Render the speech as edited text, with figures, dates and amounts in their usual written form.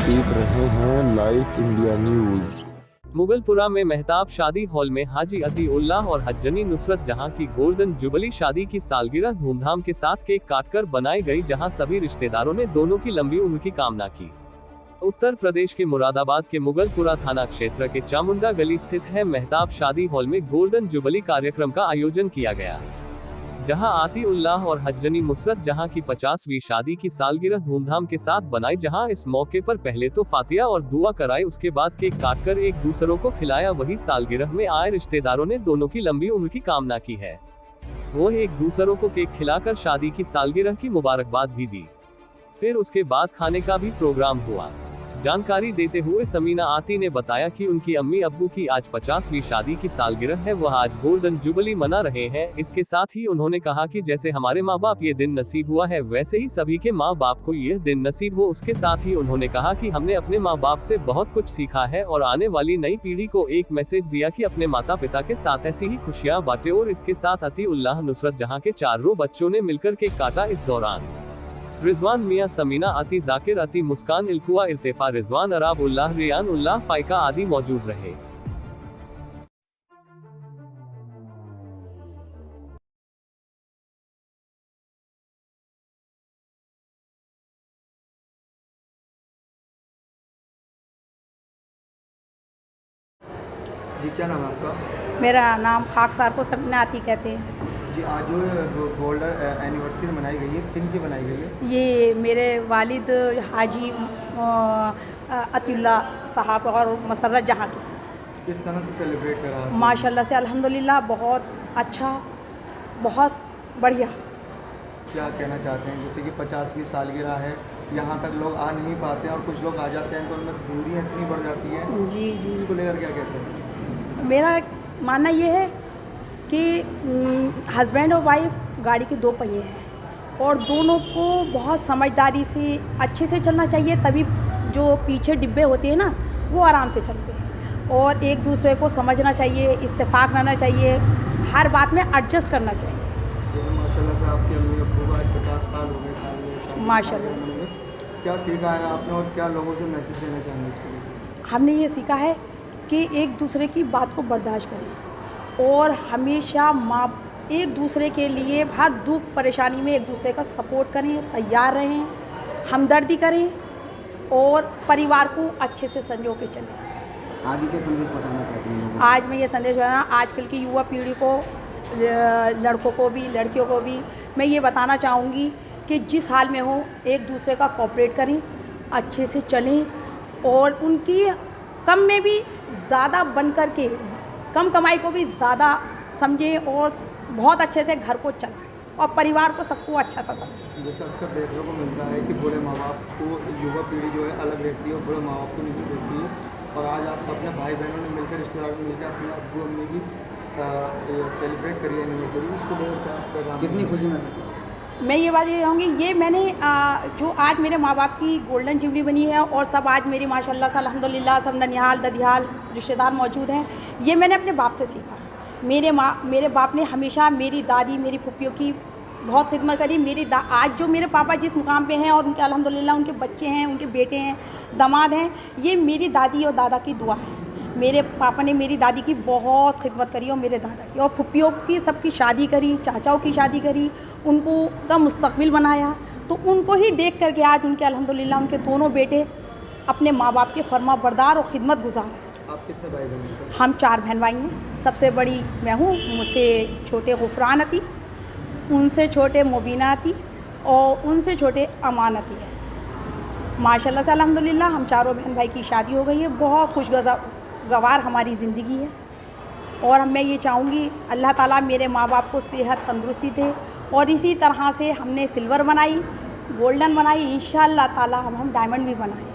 देख रहे हैं लाइव इंडिया न्यूज। मुगलपुरा में मेहताब शादी हॉल में हाजी अती उल्लाह और हजनी नुसरत जहां की गोल्डन जुबली शादी की सालगिरह धूमधाम के साथ केक काटकर बनाई गई, जहां सभी रिश्तेदारों ने दोनों की लंबी उम्र की कामना की। उत्तर प्रदेश के मुरादाबाद के मुगलपुरा थाना क्षेत्र के चामुंडा गली स्थित है मेहताब शादी हॉल में गोल्डन जुबली कार्यक्रम का आयोजन किया गया, जहां आती उल्लाह और हजनी नुसरत जहां की 50वीं शादी की सालगिरह धूमधाम के साथ बनाई, जहां इस मौके पर पहले तो फातिया और दुआ कराई, उसके बाद केक काटकर एक दूसरों को खिलाया। वही सालगिरह में आए रिश्तेदारों ने दोनों की लंबी उम्र की कामना की है। वो एक दूसरों को केक खिलाकर शादी की सालगिरह की मुबारकबाद भी दी। फिर उसके बाद खाने का भी प्रोग्राम हुआ। जानकारी देते हुए समीना आती ने बताया कि उनकी अम्मी अब्बू की आज 50वीं शादी की सालगिरह है, वह आज गोल्डन जुबली मना रहे हैं। इसके साथ ही उन्होंने कहा कि जैसे हमारे माँ बाप ये दिन नसीब हुआ है, वैसे ही सभी के माँ बाप को यह दिन नसीब हो। उसके साथ ही उन्होंने कहा कि हमने अपने माँ बाप से बहुत कुछ सीखा है और आने वाली नई पीढ़ी को एक मैसेज दिया कि अपने माता पिता के साथ ऐसी ही खुशियाँ बांटे। और इसके साथ अती उल्लाह नुसरत जहाँ के 4 बच्चों ने मिलकर केक काटा। इस दौरान रिजवान मियां, समीना आती, जाकिर अती, मुस्कान, इल्कुआ, इर्तेफा, रिजवान, अराब उल्लाह, रियान उल्लाह, फाइका आदि मौजूद रहे। जी, क्या नाम है आपका? मेरा नाम खाकसार को समीना आती कहते हैं। जी, आज जो गोल्डन एनिवर्सरी मनाई गई है, किन की मनाई गई है? ये मेरे वालिद हाजी अतीउल्लाह साहब और मसर्रत जहाँ की। किस तरह से सेलिब्रेट करा? माशाल्लाह से अल्हम्दुलिल्लाह बहुत अच्छा, बहुत बढ़िया। क्या कहना चाहते हैं, जैसे कि 50वीं सालगिरह है, यहाँ तक लोग आ नहीं पाते हैं और कुछ लोग आ जाते हैं तो उनमें दूरियाँ इतनी बढ़ जाती हैं। जी जी, इसको लेकर क्या कहते हैं? मेरा मानना ये है कि हस्बैंड और वाइफ गाड़ी के 2 पहिए हैं और दोनों को बहुत समझदारी से अच्छे से चलना चाहिए, तभी जो पीछे डिब्बे होते हैं ना वो आराम से चलते हैं। और एक दूसरे को समझना चाहिए, इत्तेफाक रहना चाहिए, हर बात में एडजस्ट करना चाहिए। माशाल्लाह से आपके अम्मी अब्बू को आज 50 साल हो गए साल में। माशाल्लाह। क्या सीखा है आपने और क्या लोगों से मैसेज देना चाहेंगे? हमने ये सीखा है कि एक दूसरे की बात को बर्दाश्त करें और हमेशा एक दूसरे के लिए हर दुख परेशानी में एक दूसरे का सपोर्ट करें, तैयार रहें, हमदर्दी करें और परिवार को अच्छे से संजो के चलें। आगे के संदेश पहुँचाना चाहते हैं? आज मैं ये संदेश देना, आजकल की युवा पीढ़ी को, लड़कों को भी लड़कियों को भी मैं ये बताना चाहूँगी कि जिस हाल में हो एक दूसरे का कोऑपरेट करें, अच्छे से चलें और उनकी कम में भी ज़्यादा बन कर के कम कमाई को भी ज़्यादा समझें और बहुत अच्छे से घर को चलाएं और परिवार को सबको अच्छा सा समझें। जैसे अक्सर देखने को मिलता है कि बूढ़े माँ बाप को युवा पीढ़ी जो है अलग रहती है और बूढ़े माँ बाप को नहीं देखती है, और आज आप सब अपने भाई बहनों ने मिलकर, रिश्तेदारों ने मिलकर अपने अब्बू अम्मी की सेलिब्रेट करी है एनिवर्सरी, उसको लेकर कितनी खुशी महसूस? मैं ये बात ये कहूँगी, ये मैंने जो आज मेरे माँ बाप की गोल्डन जुबली बनी है और सब आज मेरी माशाल्लाह से अल्हम्दुलिल्लाह सब ननिहाल ददियाल रिश्तेदार मौजूद हैं, ये मैंने अपने बाप से सीखा। मेरे बाप ने हमेशा मेरी दादी, मेरी फुप्पियों की बहुत खिदमत करी। आज जो मेरे पापा जिस मुकाम पे हैं और उनके अल्हम्दुलिल्लाह उनके बच्चे हैं, उनके बेटे हैं, दामाद हैं, ये मेरी दादी और दादा की दुआ है। मेरे पापा ने मेरी दादी की बहुत खिदमत करी और मेरे दादा की, और फुप्पियों की सबकी शादी करी, चाचाओं की शादी करी, उनको का मुस्तकबिल बनाया। तो उनको ही देख करके आज उनके अल्हम्दुलिल्लाह उनके दोनों बेटे अपने माँ बाप के फर्मा बरदार और खिदमत गुजार हैं। आप कितने भाई बहन हैं? हम 4 बहन भाई हैं। सबसे बड़ी मैं हूँ, मुझसे छोटे गुफरान अती, उनसे छोटे मुबीना अती और उनसे छोटे अमान अती है। माशाल्लाह से अल्हम्दुलिल्लाह हम 4 बहन भाई की शादी हो गई है। बहुत खुशगवार हमारी ज़िंदगी है और मैं ये चाहूँगी अल्लाह ताला मेरे माँ बाप को सेहत तंदुरुस्ती दे और इसी तरह से हमने सिल्वर बनाई, गोल्डन बनाई, इंशाअल्लाह ताला हम डायमंड भी बनाएं।